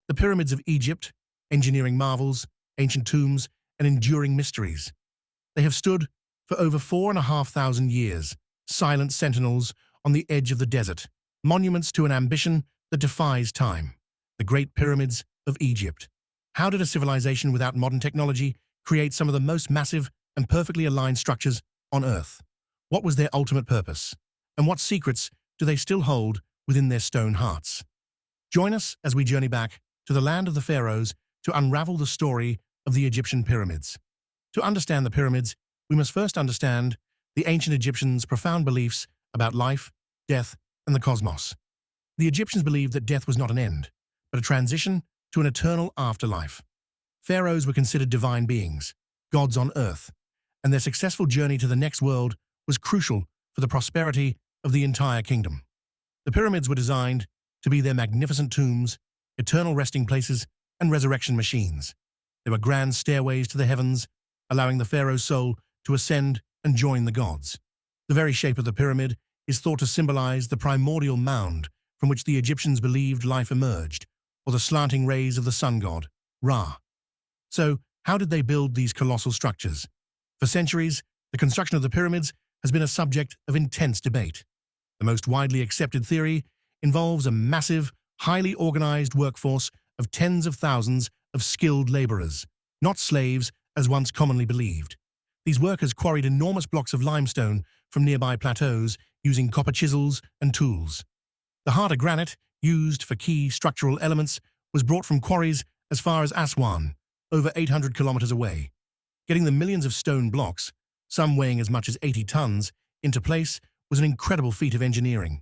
The pyramids of Egypt, engineering marvels, ancient tombs, and enduring mysteries. They have stood for over 4,500 years, silent sentinels on the edge of the desert, monuments to an ambition that defies time. The Great Pyramids of Egypt. How did a civilization without modern technology create some of the most massive and perfectly aligned structures on Earth? What was their ultimate purpose? And what secrets do they still hold within their stone hearts? Join us as we journey back to the land of the pharaohs to unravel the story of the Egyptian pyramids. To understand the pyramids, we must first understand the ancient Egyptians' profound beliefs about life, death, and the cosmos. The Egyptians believed that death was not an end, but a transition to an eternal afterlife. Pharaohs were considered divine beings, gods on earth, and their successful journey to the next world was crucial for the prosperity of the entire kingdom. The pyramids were designed to be their magnificent tombs, eternal resting places, and resurrection machines. They were grand stairways to the heavens, allowing the pharaoh's soul to ascend and join the gods. The very shape of the pyramid is thought to symbolize the primordial mound from which the Egyptians believed life emerged, or the slanting rays of the sun god, Ra. So, how did they build these colossal structures? For centuries, the construction of the pyramids has been a subject of intense debate. The most widely accepted theory involves a massive, highly organized workforce of tens of thousands of skilled laborers, not slaves as once commonly believed. These workers quarried enormous blocks of limestone from nearby plateaus using copper chisels and tools. The harder granite, used for key structural elements, was brought from quarries as far as Aswan, over 800 kilometers away. Getting the millions of stone blocks, some weighing as much as 80 tons, into place was an incredible feat of engineering.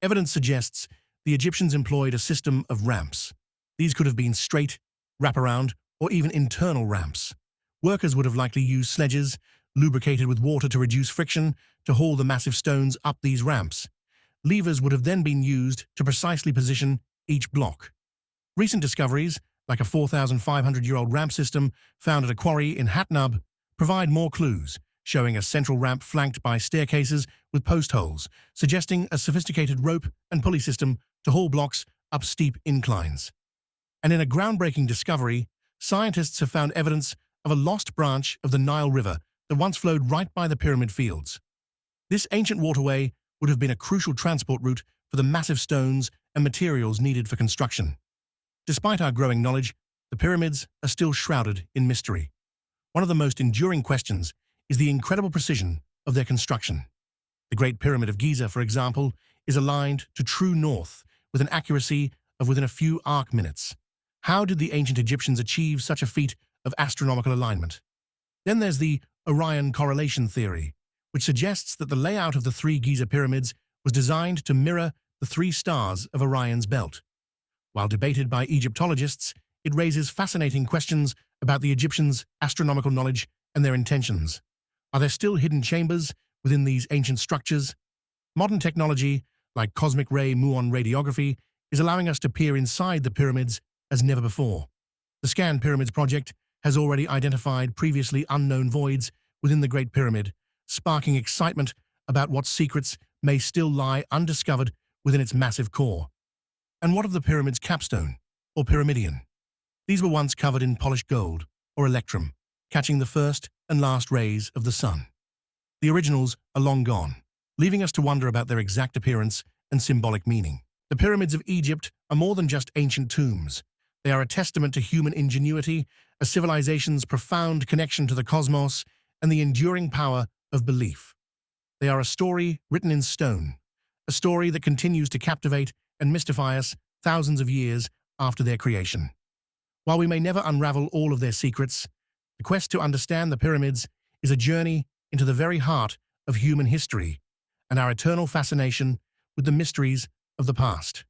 Evidence suggests the Egyptians employed a system of ramps. These could have been straight, wraparound, or even internal ramps. Workers would have likely used sledges, lubricated with water to reduce friction, to haul the massive stones up these ramps. Levers would have then been used to precisely position each block. Recent discoveries, like a 4,500-year-old ramp system found at a quarry in Hatnub, provide more clues, showing a central ramp flanked by staircases with post holes, suggesting a sophisticated rope and pulley system to haul blocks up steep inclines. And in a groundbreaking discovery, scientists have found evidence of a lost branch of the Nile River that once flowed right by the pyramid fields. This ancient waterway would have been a crucial transport route for the massive stones and materials needed for construction. Despite our growing knowledge, the pyramids are still shrouded in mystery. One of the most enduring questions is the incredible precision of their construction. The Great Pyramid of Giza, for example, is aligned to true north with an accuracy of within a few arc minutes. How did the ancient Egyptians achieve such a feat of astronomical alignment? Then there's the Orion correlation theory, which suggests that the layout of the three Giza pyramids was designed to mirror the three stars of Orion's belt. While debated by Egyptologists, it raises fascinating questions about the Egyptians' astronomical knowledge and their intentions. Are there still hidden chambers within these ancient structures? Modern technology, like cosmic ray muon radiography, is allowing us to peer inside the pyramids as never before. The Scan Pyramids project has already identified previously unknown voids within the Great Pyramid, sparking excitement about what secrets may still lie undiscovered within its massive core. And what of the pyramid's capstone, or pyramidion? These were once covered in polished gold, or electrum, catching the first and last rays of the sun. The originals are long gone, leaving us to wonder about their exact appearance and symbolic meaning. The pyramids of Egypt are more than just ancient tombs. They are a testament to human ingenuity, a civilization's profound connection to the cosmos, and the enduring power of belief. They are a story written in stone, a story that continues to captivate and mystify us thousands of years after their creation. While we may never unravel all of their secrets, the quest to understand the pyramids is a journey into the very heart of human history and our eternal fascination with the mysteries of the past.